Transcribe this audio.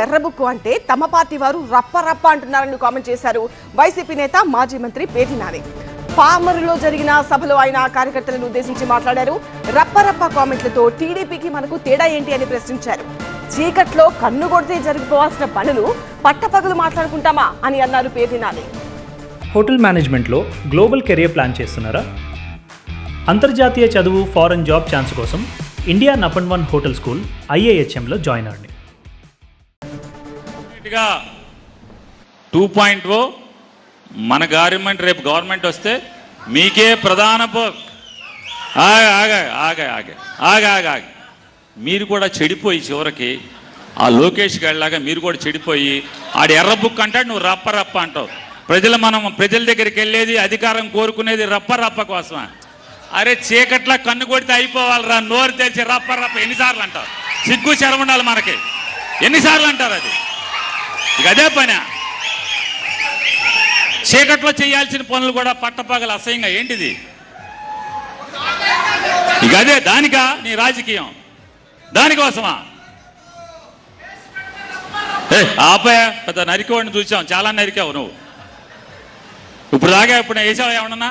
ఎర్రబుక్కు అంటే తమ పార్టీ వారు రప్ప రప్ప అంటున్నారని కామెంట్ చేశారు వైసీపీ నేత మాజీ మంత్రి పేర్ని నాని. పామరులో జరిగిన సభలో ఆయన కార్యకర్తలను ఉద్దేశించి మాట్లాడారు. రప్ప రప్ప కామెంట్లతో టీడీపీకి మనకు తేడా ఏంటి అని ప్రశ్నించారు. చీకట్లో కన్ను కొడితే జరిగిపోవాల్సిన పనులు పట్టపగలు మాట్లాడుకుంటామా అని అన్నారు పేర్ని నాని. హోటల్ మేనేజ్మెంట్లో గ్లోబల్ కెరియర్ ప్లాన్ చేస్తున్నారా? అంతర్జాతీయ చదువు, ఫారెన్ జాబ్ ఛాన్స్ కోసం ఇండియా నంబర్ 1 హోటల్ స్కూల్ IIHMలో జాయిన్ అవ్వండి. 2.0 మన గవర్నమెంట్ రేపు గవర్నమెంట్ వస్తే మీకే ప్రధాన ఆగా మీరు కూడా చెడిపోయి చివరికి ఆ లోకేష్ గారిలాగా మీరు కూడా చెడిపోయి ఆడు ఎర్ర బుక్ అంటాడు, నువ్వు రప్ప రప్ప అంటావు. ప్రజల దగ్గరికి వెళ్ళేది, అధికారం కోరుకునేది రప్ప రప్ప కోసమా? అరే చీకట్లా కన్ను కొడితే అయిపోవాలరా, నోరు తెరిచి రప్ప రప్ప ఎన్నిసార్లు అంటారు? సిగ్గు శరం ఉండాలి మనకి, ఎన్నిసార్లు అంటారు? అది ఇక అదే పని. చీకట్లో చేయాల్సిన పనులు కూడా పట్టపగలు అసహ్యంగా ఏంటిది? ఇక అదే దానికా నీ రాజకీయం? దానికోసమా? ఆపయా, పెద్ద నరికేవాడిని చూసాం, చాలా నరికావు నువ్వు. ఇప్పుడు దాకా ఇప్పుడు వేసావు ఏమన్నా?